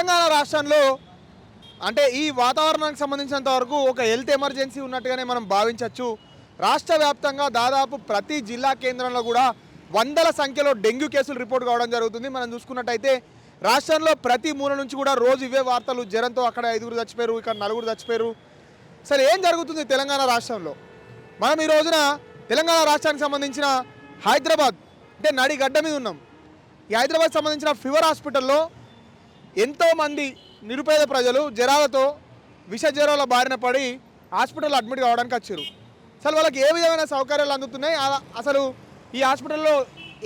తెలంగాణ రాష్ట్రంలో అంటే ఈ వాతావరణానికి సంబంధించినంత వరకు ఒక హెల్త్ ఎమర్జెన్సీ ఉన్నట్టుగానే మనం భావించవచ్చు. రాష్ట్ర వ్యాప్తంగా దాదాపు ప్రతి జిల్లా కేంద్రంలో కూడా వందల సంఖ్యలో డెంగ్యూ కేసులు రిపోర్ట్ కావడం జరుగుతుంది. మనం చూసుకున్నట్టయితే రాష్ట్రంలో ప్రతి మూల నుంచి కూడా రోజు ఇవే వార్తలు. జ్వరంతో అక్కడ 5 చచ్చిపోయారు, ఇక్కడ 4 చచ్చిపోయారు. సరే ఏం జరుగుతుంది తెలంగాణ రాష్ట్రంలో? మనం ఈ రోజున తెలంగాణ రాష్ట్రానికి సంబంధించిన హైదరాబాద్ అంటే నడిగడ్డ మీద ఉన్నాం. ఈ హైదరాబాద్ సంబంధించిన ఫీవర్ హాస్పిటల్లో ఎంతోమంది నిరుపేద ప్రజలు జ్వరాలతో విష జ్వరాల బారిన పడి హాస్పిటల్లో అడ్మిట్ కావడానికి వచ్చారు. అసలు వాళ్ళకి ఏ విధమైన సౌకర్యాలు అందుతున్నాయి? అసలు ఈ హాస్పిటల్లో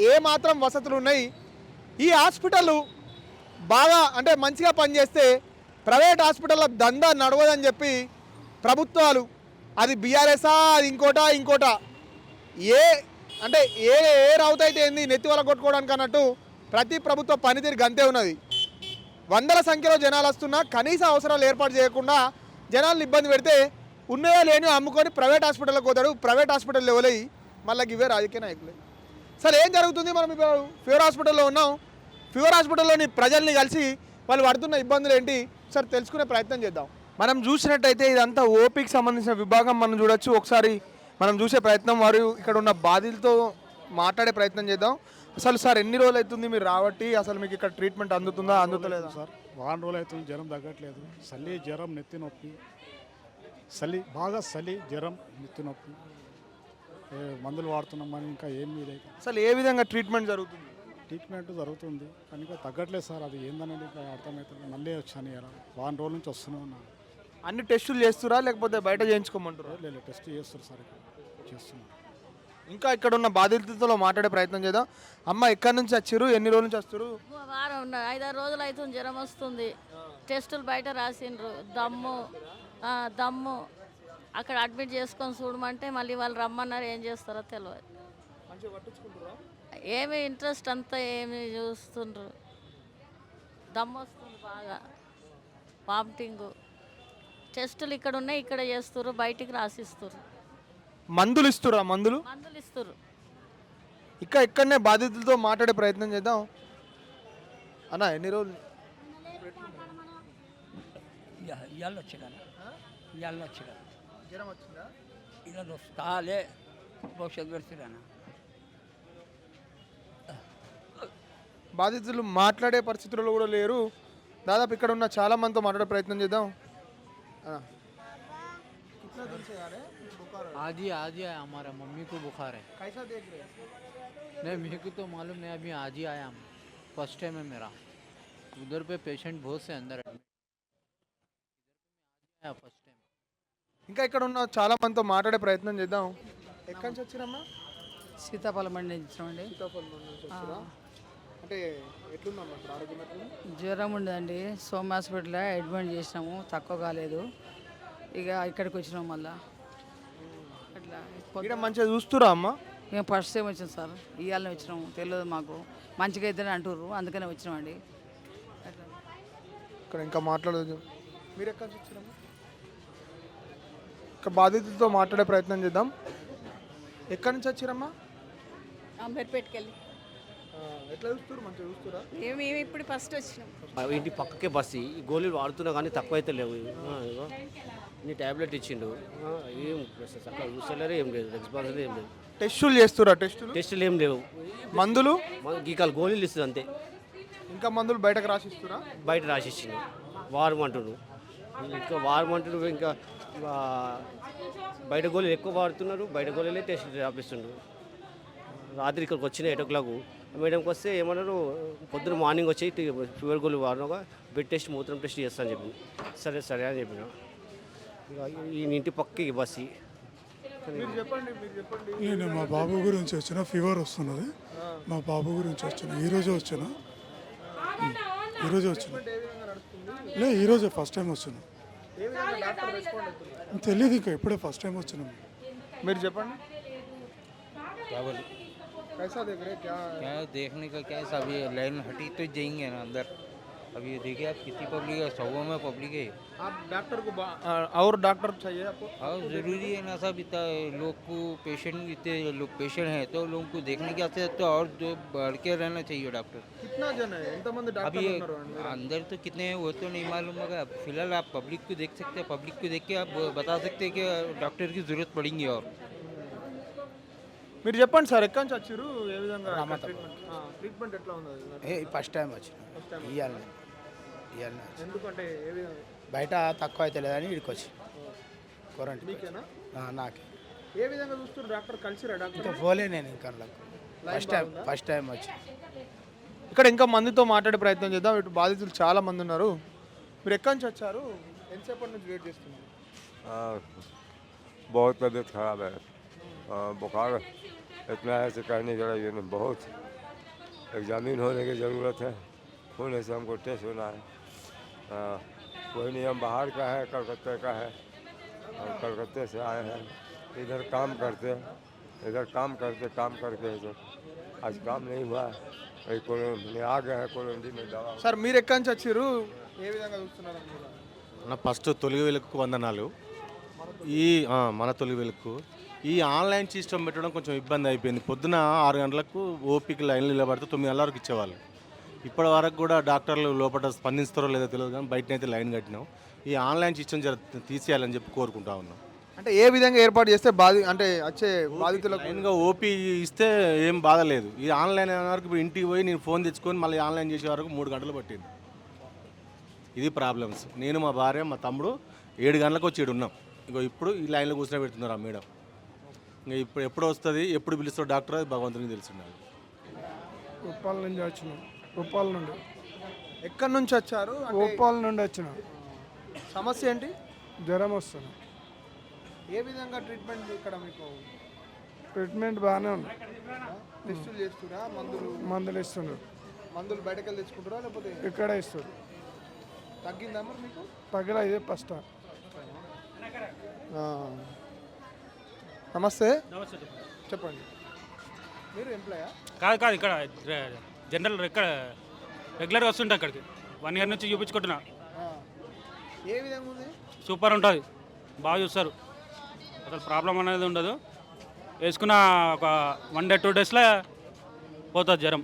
ఏ మాత్రం వసతులు ఉన్నాయి? ఈ హాస్పిటల్ బాగా అంటే మంచిగా పనిచేస్తే ప్రైవేట్ హాస్పిటల్లో దందా నడవదని చెప్పి ప్రభుత్వాలు, అది బీఆర్ఎస్ఆ అది ఇంకోటా ఏ అంటే ఏ ఏ రౌతైతే ఏంది నెత్తి వాళ్ళ కొట్టుకోవడానికి అన్నట్టు ప్రతి ప్రభుత్వ పనితీరు గంతే ఉన్నది. వందల సంఖ్యలో జనాలు వస్తున్నా కనీస అవసరాలు ఏర్పాటు చేయకుండా జనాలను ఇబ్బంది పెడితే ఉన్నదో లేని అమ్ముకొని ప్రైవేట్ హాస్పిటల్కి పోతాడు. ప్రైవేట్ హాస్పిటల్ లెవెల్ మళ్ళీ ఇవే రాజకీయ నాయకులే. సరే ఏం జరుగుతుంది? మనం ఇప్పుడు ఫీవర్ హాస్పిటల్లో ఉన్నాం. ఫీవర్ హాస్పిటల్లోని ప్రజల్ని కలిసి వాళ్ళు పడుతున్న ఇబ్బందులు ఏంటి ఒకసారి తెలుసుకునే ప్రయత్నం చేద్దాం. మనం చూసినట్టయితే ఇదంతా ఓపీకి సంబంధించిన విభాగం మనం చూడొచ్చు. ఒకసారి మనం చూసే ప్రయత్నం, వారు ఇక్కడ ఉన్న బాధితులతో మాట్లాడే ప్రయత్నం చేద్దాం. అసలు సార్ ఎన్ని రోజులు అవుతుంది మీరు రాబట్టి? అసలు మీకు ఇక్కడ ట్రీట్మెంట్ అందుతుందా అందుతలేదా? సార్ వారం రోజులు అవుతుంది, జ్వరం తగ్గట్లేదు. చలి, జ్వరం, నెత్తి నొప్పి, బాగా చలి, జ్వరం, నెత్తి నొప్పి. మందులు వాడుతున్నాం కానీ ఇంకా ఏమీ లేదు. అసలు ఏ విధంగా ట్రీట్మెంట్ జరుగుతుంది? ట్రీట్మెంట్ జరుగుతుంది కానీ ఇంకా తగ్గట్లేదు సార్. అది ఏందనేది ఇంకా అర్థమవుతుంది. మళ్ళీ వచ్చాను ఇలా వారం రోజుల నుంచి వస్తూనే ఉన్నాను. అన్ని టెస్టులు చేస్తురా లేకపోతే బయట చేయించుకోమంటారా? లేదు, టెస్ట్ చేస్తారు సార్, చేస్తున్నాను. ఇంకా ఇక్కడ ఉన్న బాధితులతో మాట్లాడే ప్రయత్నం చేద్దాం. అమ్మ ఎక్కడి నుంచి వచ్చారు, ఎన్ని రోజుల నుంచి వస్తారు? వారం 5-6 రోజులు అవుతుంది. జ్వరం వస్తుంది. టెస్టులు బయట రాసిండ్రు. దమ్ము అక్కడ అడ్మిట్ చేసుకొని చూడమంటే మళ్ళీ వాళ్ళు రమ్మన్నారు. ఏం చేస్తారో తెలియదు. ఏమి ఇంట్రెస్ట్ అంతా ఏమి చూస్తుండ్రు. దమ్ము వస్తుంది బాగా, వామిటింగ్. టెస్టులు ఇక్కడ ఉన్నాయి, ఇక్కడ చేస్తారు, బయటికి రాసిస్తారు. మందులు ఇస్తురా? మందులు ఇస్తారు. ఇక్కడనే బాధితులతో మాట్లాడే ప్రయత్నం చేద్దాం. అన్న ఎన్ని రోజులు? ఇవాళ వచ్చాను, జ్వరం వచ్చిందా? ఇలా వస్తాలే భవిష్యత్తు పెడుతున్నా. బాధితులు మాట్లాడే పరిస్థితుల్లో కూడా లేరు. దాదాపు ఇక్కడ ఉన్న చాలా మందితో మాట్లాడే ప్రయత్నం చేద్దాం. आज ही आया हमारा मम्मी को बुखार है। कैसा देख रहे हैं? नहीं मेरे को तो मालूम नहीं, अभी आज ही आया हम, फर्स्ट टाइम है मेरा। उधर पे पेशेंट बहुत से अंदर आया फर्स्ट टाइम। ఇంకా ఇక్కడ ఉన్న చాలా మందితో మాట్లాడే ప్రయత్నం చేద్దాం. ఎక్కడి నుంచి వచ్చిరమ్మా? సీతాఫలం పండించామండి. సీతాఫలం నుంచి వచ్చిరా? అంటే ఎట్లుందమ్మా ఆరోగ్యం? జ్వరం ఉండదండి. సోమ హాస్పిటల్లో అడ్మిట్ చేసినాము, తక్కువ కాలేదు. ఇక ఇక్కడికి వచ్చినాం మళ్ళా. అట్లా ఇక్కడ మంచిగా చూస్తురా అమ్మా? మేము ఫస్ట్ టైం వచ్చాం సార్, ఇవాళనే వచ్చినాము. తెలియదు మాకు, మంచిగా అయితేనే అంటుర్రు, అందుకనే వచ్చినామండి. అట్లా ఇక్కడ ఇంకా మాట్లాడదు. మీరు ఎక్కడి నుంచి వచ్చిరమ్మా? ఇంకా బాధితులతో మాట్లాడే ప్రయత్నం చేద్దాం. ఎక్కడి నుంచి వచ్చిరమ్మా? అంబర్పేటకెళ్ళి. ఎట్లా చూస్తారు? మంచిగా చూస్తురా? మేము ఇప్పుడు ఫస్ట్ వచ్చినాం. ఇంటి పక్కకే బస్సు. ఈ గోళీలు వాడుతున్నా కానీ తక్కువ అయితే లేవు. నీ ట్యాబ్లెట్ ఇచ్చిండు, ఏం అక్కడ చూసలేరు, ఏం లేదు. రెస్పాన్స్ ఏం లేదు. టెస్టులు చేస్తురా? టెస్టులు ఏం లేవు. మందులు గీకాలు గోళీలు ఇస్తుంది అంతే. ఇంకా మందులు బయటకు రాసిస్తురా? బయట రాసిచ్చిండు. వారం అంటుడు, ఇంకా వారం అంటుడు. ఇంకా బయట గోళీలు ఎక్కువ వాడుతున్నారు. బయట గోళీలే టెస్ట్ రాపిస్తుండ్రు. రాత్రి ఇక్కడికి వచ్చిన 8 o'clock మేడంకి వస్తే ఏమన్నారు, పొద్దున మార్నింగ్ వచ్చి ఫీవర్ గోళీలు వాడినాక బెడ్ టెస్ట్, మూత్రం టెస్ట్ చేస్తా అని చెప్పింది. సరే అని చెప్పిన. ఈ ఇంటి పక్కకి బస్సు. నేను మా బాబు గురించి వచ్చిన, ఫీవర్ వస్తున్నది. మా బాబు గురించి వచ్చిన, ఈరోజు వచ్చిన. ఈరోజు ఫస్ట్ టైం వచ్చిన. తెలియదు, ఇంకా ఇప్పుడే ఫస్ట్ టైం వచ్చినాం. మీరు చెప్పండి. क्या देखने का क्या है, अभी लाइन हटी तो जाएंगे ना अंदर। अब ये देखिए आप कितनी पब्लिक है, 100 में पब्लिक है। आप डॉक्टर को और डॉक्टर चाहिए आपको? और ज़रूरी है ना साहब, इतना लोग को पेशेंट, इतने लोग पेशेंट हैं तो लोगों को देखने के वास्ते तो और जो बढ़ के रहना चाहिए डॉक्टर। कितना जन है, ఎంతమంది अभी డాక్టర్లు ఉన్నారు అండి? अंदर तो कितने हैं वो तो नहीं मालूम, मगर फिलहाल आप पब्लिक को देख सकते हैं, पब्लिक को देख के आप बता सकते हैं कि डॉक्टर की ज़रूरत पड़ेगी। और మీరు చెప్పండి సార్, ఎక్కడి నుంచి వచ్చారు, ఏ విధంగా ట్రీట్మెంట్ ఎట్లా ఉంది? ఫస్ట్ టైం వచ్చిన ఇవ్వాలి ఎందుకంటే ఏ విధంగా బయట తక్కువ అయితే లేదని ఇక్కడికి వచ్చి క్వారంటైన్ మీకేనా? నాకే ఏ విధంగా చూస్తారు డాక్టర్? కలిసిరా డాక్టర్? ఇంకా పోలే నేను ఇంకా ఫస్ట్ టైం వచ్చి ఇక్కడ ఇంకా మందితో మాట్లాడే ప్రయత్నం చేద్దాం. ఇటు బాధితులు చాలా మంది ఉన్నారు. మీరు ఎక్కడి నుంచి వచ్చారు, ఎంతసేపటి నుంచి వెయిట్ చేస్తున్నారు? बहुत तबीयत खराब है, बुखार इतना है से कहने जरा ये नहीं, बहुत एग्जामिन होने की ज़रूरत है, होने से हमको टेस्ट होना है। कोई नहीं, हम बाहर का है, कलकत्ते का है, हम कलकत्ते से आए हैं, इधर काम करते काम करके तो आज काम नहीं हुआ है, वही कोलोनी आ गए हैं, कोलोनी में दवा। సార్ మీరు ఎక్కడి నుంచి వచ్చారు, ఏ విధంగా చూస్తున్నారు మీరు? నా ఫస్ట్ తొలి వెలుగుకు వందనాలు. ఈ మన తొలి వెలుగు ఈ ఆన్లైన్ సిస్టమ్ పెట్టడం కొంచెం ఇబ్బంది అయిపోయింది. పొద్దున 6 గంటలకు ఓపీకి లైన్లు నిలబడితే 9 గంటల వరకు ఇచ్చేవాళ్ళు. ఇప్పటి వరకు కూడా డాక్టర్లు లోపల స్పందిస్తారో లేదో తెలియదు, కానీ బయటనైతే లైన్ కట్టినాం. ఈ ఆన్లైన్ సిస్టమ్ తీసేయాలని చెప్పి కోరుకుంటా ఉన్నాం. అంటే ఏ విధంగా ఏర్పాటు చేస్తే అంటే వచ్చే బాధితులకు లైన్గా ఓపీ ఇస్తే ఏం బాధ లేదు. ఈ ఆన్లైన్ అనే వరకు ఇప్పుడు ఇంటికి పోయి నేను ఫోన్ తెచ్చుకొని మళ్ళీ ఆన్లైన్ చేసే వరకు 3 గంటలు పట్టింది. ఇది ప్రాబ్లమ్స్. నేను మా భార్య మా తమ్ముడు 7 గంటలకు వచ్చి ఈడు ఉన్నాం. ఇంకో ఇప్పుడు ఈ లైన్లో కూర్చొని పెడుతున్నారు ఆ మేడం. ఇంకా ఇప్పుడు ఎప్పుడు వస్తుంది, ఎప్పుడు పిలుస్తాడు డాక్టర్, అది భగవంతునికి తెలిసిండాలి. ఉప్పాల నుంచి వచ్చినాం. ఉప్పాల నుండి ఎక్కడి నుంచి వచ్చారు? ఉప్పాల నుండి వచ్చినాం. సమస్య ఏంటి? జ్వరం వస్తున్నాం. ఏ విధంగా ట్రీట్మెంట్ ఇక్కడ మీకు? ట్రీట్మెంట్ బాగానే ఉంది. టెస్టులు చేస్తురా? మందులు ఇస్తున్నారు. మందులు బయటకెళ్ళి తెచ్చుకుంటారా లేకపోతే ఇక్కడ ఇస్తారు. తగ్గిందా మరి మీకు? తగ్గలా, ఇదే ఫస్ట్. నమస్తే. చెప్పండి, మీరు ఎంప్లాయా? కాదు ఇక్కడ జనరల్ ఇక్కడ రెగ్యులర్గా వస్తుంటా ఇక్కడికి. 1 ఇయర్ నుంచి చూపించుకుంటున్నా. ఏ విధంగా ఉంది? సూపర్ ఉంటుంది, బాగా చూస్తారు, అసలు ప్రాబ్లం అనేది ఉండదు. వేసుకున్న ఒక 1 డే 2 డేస్లో పోతుంది జ్వరం.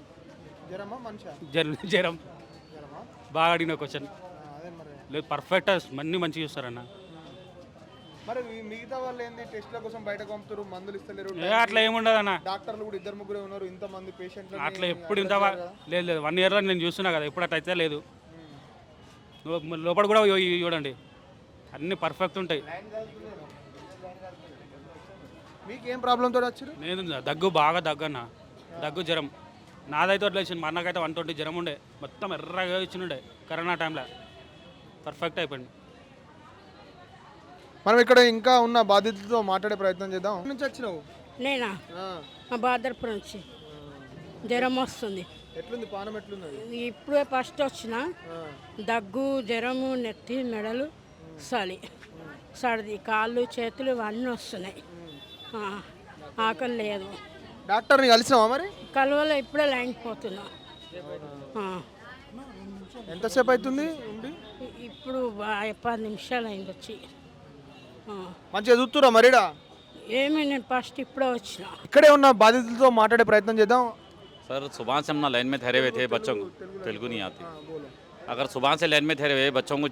జ్వరమా మనిషా? జ్వరం జ్వరమా? బాగా అడిగిన క్వశ్చన్. అదే మరి. లేదు పర్ఫెక్ట్, అన్నీ మంచిగా చూస్తారన్న. మరి మిగతా వాళ్ళు ఏంది టెస్ట్ల కోసం బయట పంపుతారు, మందులు ఇస్తలేరు? అట్లా ఏముండదు అన్న. డాక్టర్లు కూడా 2-3 ఉన్నారు, ఇంతమంది పేషెంట్లు. అట్లా ఎప్పుడు ఇంత లేదు 1 ఇయర్లో నేను చూస్తున్నా కదా, ఎప్పుడు అట్లా అయితే లేదు. లోపల కూడా చూడండి, అన్నీ పర్ఫెక్ట్ ఉంటాయి. మీకేం ప్రాబ్లంతో వచ్చారు? నేను బాగా దగ్గన్న దగ్గు జ్వరం నాదైతే వదిలేసింది. మా అన్నకైతే 120 జ్వరం ఉండే, మొత్తం ఎర్రగా ఇచ్చినుండే కరోనా టైంలో. పర్ఫెక్ట్ అయిపోయింది. మనం ఇక్కడ ఇంకా ఉన్న బాధితులతో మాట్లాడే ప్రయత్నం చేద్దాం. నుంచి వచ్చినావు? నేనా? మా బాదర్పురం నుంచి. జ్వరం వస్తుంది. ఎట్లుంది పానం, ఎట్లున్నది? ఇప్పుడే ఫస్ట్ వచ్చిన. దగ్గు, జ్వరము, నెత్తి, మెడలు, చలి, సర్ది, కాళ్ళు చేతులు అన్నీ వస్తున్నాయి. ఆకలి లేదు. డాక్టర్ని కలిసినావా మరి? కలవలో ఇప్పుడే లైన్ పోతున్నా. ఎంతసేపు అవుతుంది ఉండి? ఇప్పుడు 10 నిమిషాలు అయింది వచ్చి. మంచిగా చూస్తురా మరిడా? ఏమి నేను ఫస్ట్ ఇప్పుడే వచ్చిన. ఇక్కడే ఉన్న బాధితులతో మాట్లాడే ప్రయత్నం చేద్దాం. सर सुबह से हम ना लाइन में ठहरे हुए थे, बच्चों को तेलुगु नहीं आती। अगर सुबह से लाइन में ठहरे हुए बच्चों को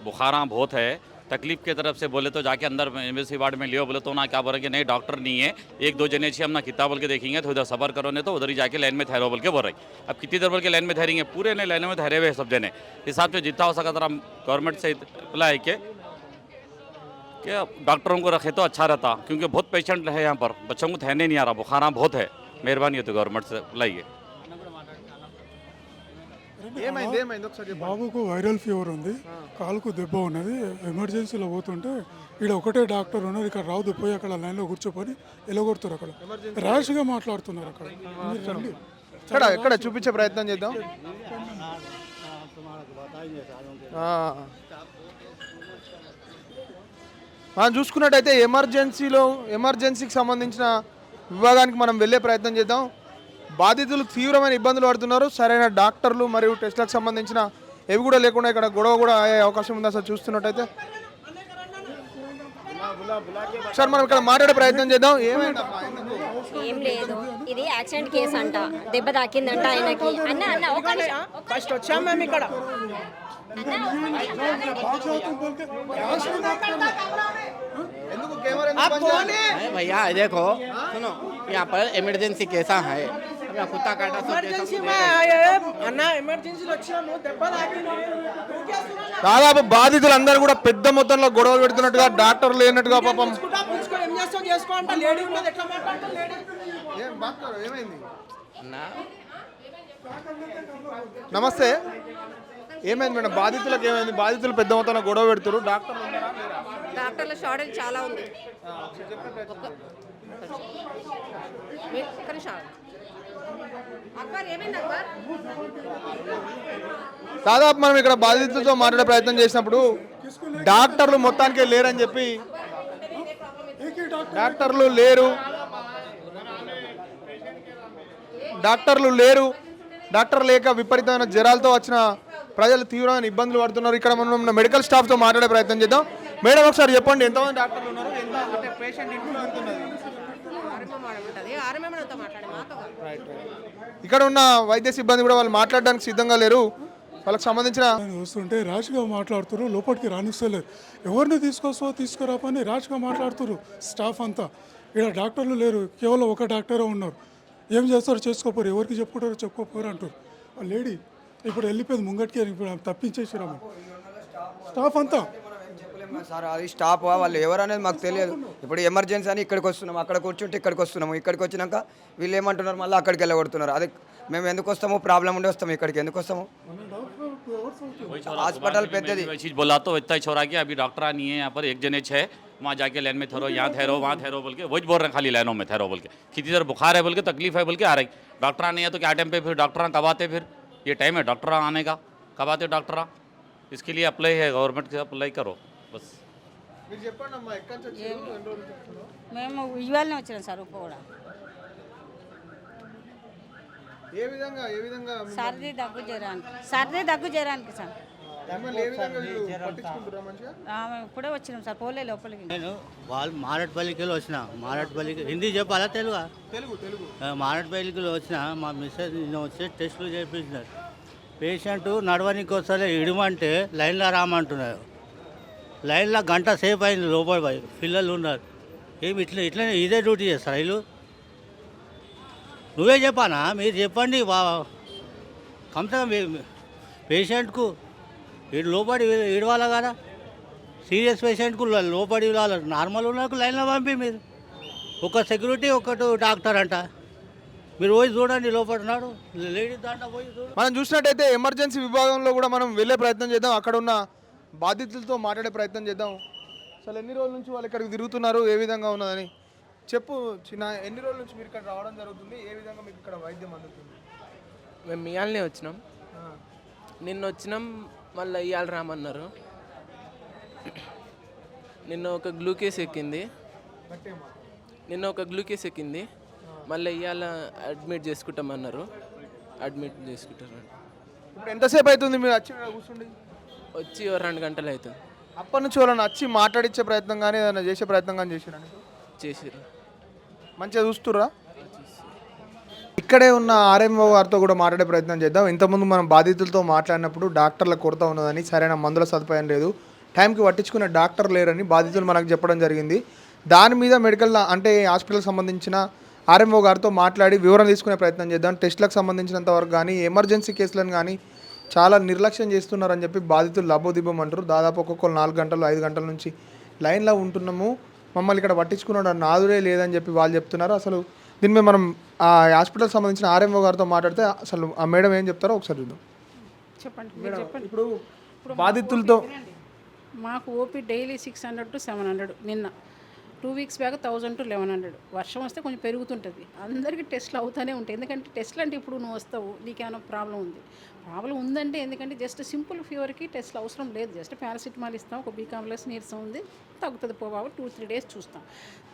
बुखार बहुत है, तकलीफ की तरफ से बोले तो जाके अंदर एमरजेंसी वार्ड में लियो, बोले तो ना क्या बोले कि नहीं डॉक्टर नहीं है, 1-2 जने छी हम ना कितना बोल के देखेंगे, तो उधर सबर करो नहीं तो उधर ही जाके लाइन में ठहरो बोल के बोल रही। अब कितनी देर बोल के लाइन में ठहरेंगे? पूरे ने लाइन में ठहरे हुए सब जने। हिसाब से जितना हो सका तरह गवर्नमेंट से अप्लाई के डॉक्टरों को रखे तो अच्छा रहता, क्योंकि बहुत पेशेंट है यहाँ पर, बच्चों को ठहरने नहीं आ रहा, बुखार बहुत है। मेहरबानी हो तो गवर्नमेंट से लाइए। బాబుకు వైరల్ ఫీవర్ ఉంది, కాలుకు దెబ్బ ఉన్నది, ఎమర్జెన్సీలో పోతుంటే ఇక్కడ ఒకటే డాక్టర్ ఉన్నారు, ఇక్కడ రావద్దు, పోయి అక్కడ లైన్లో కూర్చోపోయి ఎలగొడుతారు. అక్కడ ర్యాష్గా మాట్లాడుతున్నారు. అక్కడ మీరు రండి, ఎక్కడ చూపించే ప్రయత్నం చేద్దాం. మనం చూసుకున్నట్టయితే ఎమర్జెన్సీకి సంబంధించిన విభాగానికి మనం వెళ్ళే ప్రయత్నం చేద్దాం. బాధితులు తీవ్రమైన ఇబ్బందులు పడుతున్నారు. సరైన డాక్టర్లు మరియు టెస్టులకు సంబంధించిన ఏవి కూడా లేకుండా ఇక్కడ గొడవ కూడా అయ్యే అవకాశం ఉంది అసలు చూస్తున్నట్టయితే. సార్ మనం ఇక్కడ మాట్లాడే ప్రయత్నం చేద్దాం. ఏమైందమ్మా? ఎందుకు? ఏం లేదు, ఇది యాక్సిడెంట్ కేసు అంట, దెబ్బ తాకిందంట ఆయనకి. అన్న అన్న ఒక నిమిషం. ఫస్ట్ వచ్చాం మేము ఇక్కడ. ఎందుకు కెమెరా ఎందుకు బంద్ చేయాలి? भैया देखो सुनो यहाँ पर इमरजेंसी कैसा है कुत्ता काटा इमरजेंसी में आए अन्ना इमरजेंसी వచ్చాము దెబ్బ తాకింది. దాదాపు బాధితులందరూ కూడా పెద్ద మొత్తంలో గొడవలు పెడుతున్నట్టుగా, డాక్టర్ లేనట్టుగా పాపం. ఏం చేస్తావు చేసుకో అంటే లేడీ ఉన్నది ఎట్లా మాట్లాడతావు లేడీ? ఏం డాక్టర్ ఏమైంది? అన్నా నమస్తే. ఏమైంది మేడం? బాధితులకు ఏమైంది? బాధితులు పెద్ద మొత్తంలో గొడవ పెడుతున్నారు. డాక్టర్లు ఉన్నారా? లేరా? డాక్టర్ల షార్టేజ్ చాలా ఉంది. అక్బర్ ఏమైంది అక్బర్? దాదాపు మనం ఇక్కడ బాధితులతో మాట్లాడే ప్రయత్నం చేసినప్పుడు డాక్టర్లు మొత్తానికే లేరని చెప్పి, డాక్టర్లు లేరు, డాక్టర్ లేక విపరీతమైన జ్వరాలతో వచ్చిన ప్రజలు తీవ్రమైన ఇబ్బందులు పడుతున్నారు. ఇక్కడ మనం మెడికల్ స్టాఫ్తో మాట్లాడే ప్రయత్నం చేద్దాం. మేడం ఒకసారి చెప్పండి, ఎంతమంది డాక్టర్లు ఉన్నారు? అంటే పేషెంట్ ఇంట్లో వెళ్తున్నది. ఇక్కడ ఉన్న వైద్య సిబ్బంది కూడా వాళ్ళు మాట్లాడడానికి సిద్ధంగా లేరు. వాళ్ళకి సంబంధించిన వస్తుంటే ర్యాష్గా మాట్లాడుతున్నారు, లోపలికి రానిస్తలేరు. ఎవరిని తీసుకురాపని ర్యాష్గా మాట్లాడుతున్నారు స్టాఫ్ అంతా. ఇక్కడ డాక్టర్లు లేరు, కేవలం ఒక డాక్టరే ఉన్నారు. ఏం చేస్తారో చేసుకోపోరు, ఎవరికి చెప్పుకుంటారో చెప్పుకోపోరు అంటారు. ఆ లేడీ ఇప్పుడు వెళ్ళిపోయింది ముంగటికి, ఇప్పుడు తప్పించేసిరాము స్టాఫ్ అంతా. సార్ అది స్టాప్ వాళ్ళు ఎవరు అనేది మాకు తెలియదు. ఇప్పుడు ఎమర్జెన్సీ అని ఇక్కడికి వస్తున్నాము, అక్కడ కూర్చుంటే ఇక్కడికి వస్తున్నాము. ఇక్కడికి వచ్చినాక వీళ్ళు ఏమంటున్నారు, మళ్ళీ అక్కడికి వెళ్ళగొడుతున్నారు. అదే మేము ఎందుకు వస్తాము, ప్రాబ్లం ఉండి వస్తాము. ఇక్కడికి ఎందుకు వస్తాము? హాస్పిటల్ పెద్దది. वही चीज़ बोला तो इतना ही छोड़ा कि अभी डॉक्टर नहीं है यहाँ पर, एक जने है वहाँ जाके लाइन में ठहरो, यहाँ ठहरो, वहाँ ठहरो बोल के वही बोल रहे हैं, खाली लाइनों में ठहरो बोल के। किसी तरह बुखार है बोल के, तकलीफ है बोल के आ रही। डॉक्टर नहीं है तो क्या टाइम पे फिर डॉक्टर कब आते? फिर ये टाइम है डॉक्टर आने का, कब आते डॉक्टर? इसके लिए अप्लाई है, गवर्नमेंट से अप्लाई करो बस. మేము ఇవాళనే వచ్చినాం సార్. ఉప్పు కూడా ఏ విధంగా సర్ది దగ్గు జ్వరానికి సార్. మేము ఇప్పుడే వచ్చినాం సార్, పోలే లోపలికి. నేను వాళ్ళు మారట్పల్లికి వచ్చిన, మారట్పల్లికి హిందీ చెప్పాలా తెలుగు? మారట్పల్లికి వచ్చిన మా మిస్సెస్ వచ్చి టెస్టులు చేయించినారు. పేషెంట్ నడవనికి వస్తే ఇడమంటే లైన్లో రామంటున్నారు. లైన్లో గంట సేపు అయింది, లోపల పోయి పిల్లలు ఉన్నారు. ఏమి ఇట్లనే ఇదే డ్యూటీ చేస్తారు వీళ్ళు? నువ్వే చెప్పానా? మీరు చెప్పండి. కమ్సే పేషెంట్కు లోపడి ఇడవాలా కదా, సీరియస్ పేషెంట్కు లోపడి ఇవ్వాలి. నార్మల్ ఉన్నకు లైన్లో పంపి మీరు ఒక సెక్యూరిటీ ఒకటి డాక్టర్ అంట, మీరు పోయి చూడండి లోపడున్నాడు లేడీస్ దాంట్లో పోయి చూడండి. మనం చూసినట్టయితే ఎమర్జెన్సీ విభాగంలో కూడా మనం వెళ్ళే ప్రయత్నం చేద్దాం. అక్కడ ఉన్న బాధితులతో మాట్లాడే ప్రయత్నం చేద్దాం. అసలు ఎన్ని రోజుల నుంచి వాళ్ళు ఇక్కడికి తిరుగుతున్నారు, ఏ విధంగా ఉన్నదని చెప్పు చిన్న. ఎన్ని రోజుల నుంచి మీరు ఇక్కడ రావడం జరుగుతుంది, ఏ విధంగా మీకు ఇక్కడ వైద్యం అందుతుంది? మేము ఇవాళనే వచ్చినాం, నిన్న వచ్చినాం, మళ్ళీ ఇవాళ రామన్నారు. నిన్న ఒక గ్లూకేజ్ ఎక్కింది, మళ్ళీ ఇవాళ అడ్మిట్ చేసుకుంటామన్నారు. ఇప్పుడు ఎంతసేపు అవుతుంది మీరు వచ్చి కూర్చుండి? వచ్చి 2 గంటలు అవుతుంది. అప్పటి నుంచి వాళ్ళని వచ్చి మాట్లాడించే ప్రయత్నం కానీ ఏదైనా చేసే ప్రయత్నం కానీ చేసిర్రు. మంచిగా చూస్తుర్రా? ఇక్కడే ఉన్న ఆర్ఎంఓ గారితో కూడా మాట్లాడే ప్రయత్నం చేద్దాం. ఇంతకుముందు మనం బాధితులతో మాట్లాడినప్పుడు డాక్టర్ల కొరత ఉన్నదని, సరైన మందుల సదుపాయం లేదు, టైంకి పట్టించుకునే డాక్టర్ లేరని బాధితులు మనకు చెప్పడం జరిగింది. దాని మీద మెడికల్ అంటే హాస్పిటల్కి సంబంధించిన ఆర్ఎంఓ గారితో మాట్లాడి వివరణ తీసుకునే ప్రయత్నం చేద్దాం. టెస్టులకు సంబంధించినంత వరకు కానీ ఎమర్జెన్సీ కేసులను కానీ చాలా నిర్లక్ష్యం చేస్తున్నారని చెప్పి బాధితులు లబోదిబ్బమంటారు. దాదాపు ఒక్కొక్కరు 4 గంటలు 5 గంటల నుంచి లైన్లో ఉంటున్నాము, మమ్మల్ని ఇక్కడ పట్టించుకున్నాడు నాదుడే లేదని చెప్పి వాళ్ళు చెప్తున్నారు. అసలు దీని మీద మనం ఆ హాస్పిటల్కి సంబంధించిన ఆర్ఎంఓ గారితో మాట్లాడితే అసలు ఆ మేడం ఏం చెప్తారో ఒకసారి చూద్దాం. చెప్పండి. ఇప్పుడు బాధితులతో మాకు ఓపీ డైలీ 600 to 700. నిన్న 2 weeks బ్యాక్ 1000 to 1100. వర్షం వస్తే కొంచెం పెరుగుతుంటుంది. అందరికీ టెస్ట్లు అవుతూనే ఉంటాయి. ఎందుకంటే టెస్ట్లు అంటే ఇప్పుడు నువ్వు వస్తావు, నీకేమైనా ప్రాబ్లం ఉంది, ప్రాబ్లం ఉందంటే ఎందుకంటే జస్ట్ సింపుల్ ఫీవర్కి టెస్ట్లు అవసరం లేదు. జస్ట్ పారాసిటమాల్ ఇస్తాం, ఒక బీ కాంప్లెక్స్ నీరసం ఉంది, తగ్గుతుంది పోవాలి 2-3 డేస్ చూస్తాం.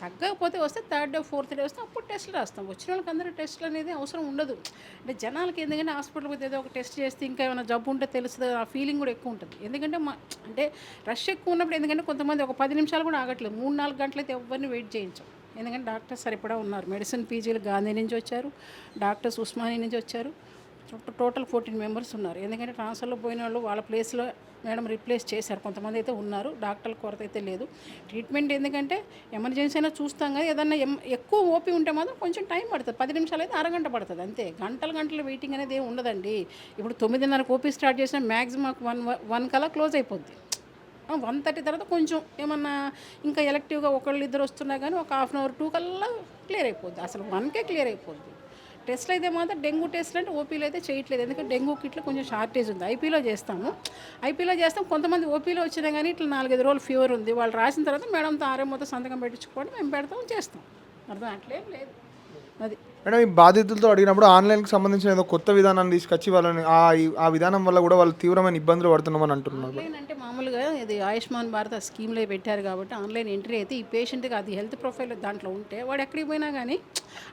తగ్గకపోతే వస్తే 3rd డే 4th డే వస్తే అప్పుడు టెస్ట్లు రాస్తాం. వచ్చిన వాళ్ళకి అందరూ టెస్ట్లు అనేది అవసరం ఉండదు. అంటే జనాలకి ఎందుకంటే హాస్పిటల్కి పోతే ఏదో ఒక టెస్ట్ చేస్తే ఇంకా ఏమైనా జబ్బు ఉంటే తెలుస్తుంది, ఆ ఫీలింగ్ కూడా ఎక్కువ ఉంటుంది. ఎందుకంటే అంటే రష్ ఎక్కువ ఉన్నప్పుడు ఎందుకంటే కొంతమంది ఒక 10 నిమిషాలు కూడా ఆగట్లేదు, 3-4 గంటలు అయితే ఎవరిని వెయిట్ చేయించాం. ఎందుకంటే డాక్టర్స్ సరిపడా ఉన్నారు. మెడిసిన్ పీజీలు గాంధీ నుంచి వచ్చారు, డాక్టర్స్ ఉస్మానియా నుంచి వచ్చారు. టోటల్ 14 మెంబర్స్ ఉన్నారు. ఎందుకంటే ట్రాన్స్ఫర్లో పోయిన వాళ్ళు వాళ్ళ ప్లేస్లో మేడం రిప్లేస్ చేశారు. కొంతమంది అయితే ఉన్నారు, డాక్టర్ల కొరత అయితే లేదు. ట్రీట్మెంట్ ఎందుకంటే ఎమర్జెన్సీ అయినా చూస్తాం కదా, ఏదన్నా ఎక్కువ ఓపీ ఉంటే మాత్రం కొంచెం టైం పడుతుంది. 10 నిమిషాలు అయితే అరగంట పడుతుంది అంతే. గంటలు వెయిటింగ్ అనేది ఏమి ఉండదండి. ఇప్పుడు 9:30 ఓపీ స్టార్ట్ చేసినా మ్యాక్సిమం 1 కల్లా క్లోజ్ అయిపోద్ది. 1:30 తర్వాత కొంచెం ఏమన్నా ఇంకా ఎలక్టివ్గా ఒకళ్ళు ఇద్దరు వస్తున్నా కానీ ఒక 1/2 అవర్ 2 కల్లా క్లియర్ అయిపోద్ది. అసలు 1కే క్లియర్ అయిపోద్ది. టెస్ట్లు అయితే మాత్రం డెంగ్యూ టెస్ట్లు అంటే ఓపీలో అయితే చేయట్లేదు. ఎందుకంటే డెంగ్యూ కిట్లో కొంచెం షార్టేజ్ ఉంది. ఐపీలో చేస్తాం. కొంతమంది ఓపీలో వచ్చినా కానీ ఇట్లా 4-5 రోజులు ఫీవర్ ఉంది, వాళ్ళు రాసిన తర్వాత మేడంతో ఆర్ఎంఓతో సంతకం పెట్టించుకోవడం మేము పెడతాం, చేస్తాం. అర్థం అట్లేం లేదు. అది మేడం, ఈ బాధితులతో అడిగినప్పుడు ఆన్లైన్కి సంబంధించిన ఏదో కొత్త విధానాన్ని తీసుకొచ్చి వాళ్ళని ఆ విధానం వల్ల కూడా వాళ్ళు తీవ్రమైన ఇబ్బందులు పడుతున్నామని అంటున్నారు. ఆన్లైన్ అంటే మామూలుగా ఇది ఆయుష్మాన్ భారత్ స్కీమ్లో పెట్టారు కాబట్టి ఆన్లైన్ ఎంట్రీ అయితే ఈ పేషెంట్కి అది హెల్త్ ప్రొఫైల్ దాంట్లో ఉంటే వాడు ఎక్కడికి పోయినా కానీ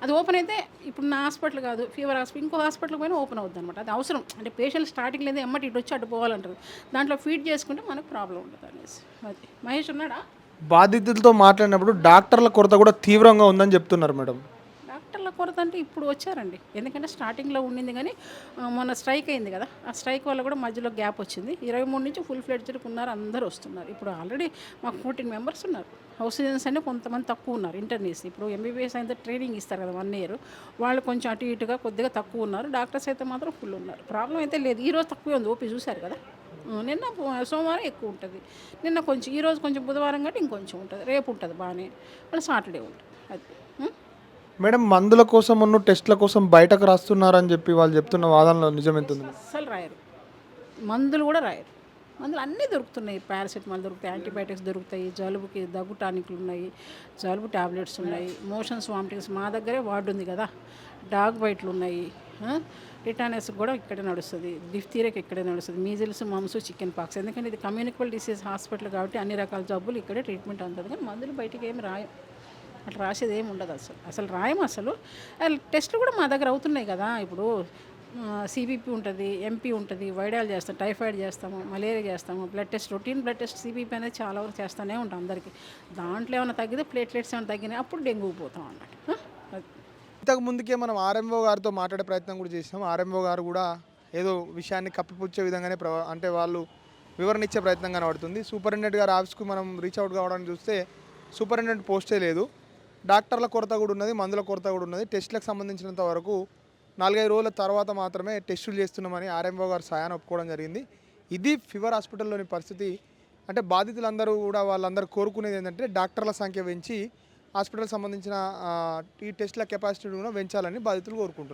అది ఓపెన్ అయితే, ఇప్పుడు నా హాస్పిటల్ కాదు ఫీవర్ హాస్పిటల్ ఇంకో హాస్పిటల్కి పోయినా ఓపెన్ అవుతుంది అనమాట. అది అవసరం. అంటే పేషెంట్ స్టార్టింగ్ లేదా ఎమ్మటి ఇటు వచ్చి అటు పోవాలంటారు, దాంట్లో ఫీడ్ చేసుకుంటే మనకు ప్రాబ్లం ఉంటుంది అనేసి. అది మహేష్ ఉన్నాడా? బాధితులతో మాట్లాడినప్పుడు డాక్టర్ల కొరత కూడా తీవ్రంగా ఉందని చెప్తున్నారు మేడం. డాక్టర్ల కొరత అంటే ఇప్పుడు వచ్చారండి. ఎందుకంటే స్టార్టింగ్లో ఉండింది కానీ మొన్న స్ట్రైక్ అయింది కదా, ఆ స్ట్రైక్ వల్ల కూడా మధ్యలో గ్యాప్ వచ్చింది. 23 నుంచి ఫుల్ ఫ్లెడ్జ్డ్కి ఉన్నారు, అందరూ వస్తున్నారు. ఇప్పుడు ఆల్రెడీ మాకు 14 మెంబర్స్ ఉన్నారు. హౌస్ సర్జన్స్ అంటే కొంతమంది తక్కువ ఉన్నారు ఇంటర్నీస్. ఇప్పుడు ఎంబీబీఎస్ అయితే ట్రైనింగ్ ఇస్తారు కదా 1 year, వాళ్ళు కొంచెం అటు ఇటుగా కొద్దిగా తక్కువ ఉన్నారు. డాక్టర్స్ అయితే మాత్రం ఫుల్ ఉన్నారు. ప్రాబ్లం అయితే లేదు. ఈరోజు తక్కువే ఉంది, ఓపీ చూశారు కదా. నిన్న సోమవారం ఎక్కువ ఉంటుంది, నిన్న కొంచెం, ఈరోజు కొంచెం బుధవారం కంటే ఇంకొంచెం ఉంటుంది, రేపు ఉంటుంది బాగానే, మళ్ళీ సాటర్డే ఉంటుంది. అది మేడం, మందుల కోసం టెస్ట్ల కోసం బయటకు రాస్తున్నారని చెప్పి వాళ్ళు చెప్తున్న వాదనలో నిజం ఎంత ఉంది? అస్సలు రాయరు, మందులు కూడా రాయరు. మందులు అన్నీ దొరుకుతున్నాయి. పారాసిటమాల్ దొరుకుతాయి, యాంటీబయాటిక్స్ దొరుకుతాయి, జలుబుకి దగ్గు టానిక్లు ఉన్నాయి, జలుబు ట్యాబ్లెట్స్ ఉన్నాయి, మోషన్స్ వామిటింగ్స్ మా దగ్గరే వార్డు ఉంది కదా, డాగ్ బైట్లు ఉన్నాయి, టిటానస్ కూడా ఇక్కడే నడుస్తుంది, డిఫ్తీరియాకి ఇక్కడే నడుస్తుంది, మీజిల్స్, మమ్స్, చికెన్ పాక్స్. ఎందుకంటే ఇది కమ్యూనికబుల్ డిసీజ్ హాస్పిటల్ కాబట్టి అన్ని రకాల జబ్బులు ఇక్కడే ట్రీట్మెంట్ అందుతుంది. కానీ మందులు బయటికి ఏమి రాయం, అట్లా రాసేది ఏమి ఉండదు. అసలు రాయం. అసలు టెస్ట్లు కూడా మా దగ్గర అవుతున్నాయి కదా. ఇప్పుడు సిబిపి ఉంటుంది, ఎంపీ ఉంటుంది, వైడాల్ చేస్తాం, టైఫాయిడ్ చేస్తాము, మలేరియా చేస్తాము, blood test, routine blood test CBP అనేది చాలా వరకు చేస్తూనే ఉంటాం అందరికీ. దాంట్లో ఏమైనా తగ్గితే ప్లేట్లెట్స్ ఏమైనా తగ్గినాయి అప్పుడు డెంగ్యూకి పోతాం అన్నట్టు. ఇంతకు ముందుకే మనం ఆర్ఎంఓ గారితో మాట్లాడే ప్రయత్నం కూడా చేసినాం. ఆర్ఎంఓ గారు కూడా ఏదో విషయాన్ని కప్పిపుచ్చే విధంగానే అంటే వాళ్ళు వివరణ ఇచ్చే ప్రయత్నం కనబడుతుంది. సూపరింటెండెంట్ గారి ఆఫీస్కు మనం రీచ్ అవుట్ కావడానికి చూస్తే సూపరింటెండెంట్ పోస్టే లేదు. డాక్టర్ల కొరత కూడా ఉన్నది, మందుల కొరత కూడా ఉన్నది. టెస్టులకు సంబంధించినంత వరకు 4-5 రోజుల తర్వాత మాత్రమే టెస్టులు చేస్తున్నామని ఆర్ఎంఓ గారు సాయాన్ని ఒప్పుకోవడం జరిగింది. ఇది ఫీవర్ హాస్పిటల్లోని పరిస్థితి. అంటే బాధితులందరూ కూడా వాళ్ళందరూ కోరుకునేది ఏంటంటే డాక్టర్ల సంఖ్య పెంచి హాస్పిటల్కి సంబంధించిన ఈ టెస్టుల కెపాసిటీ కూడా పెంచాలని బాధితులు కోరుకుంటున్నారు.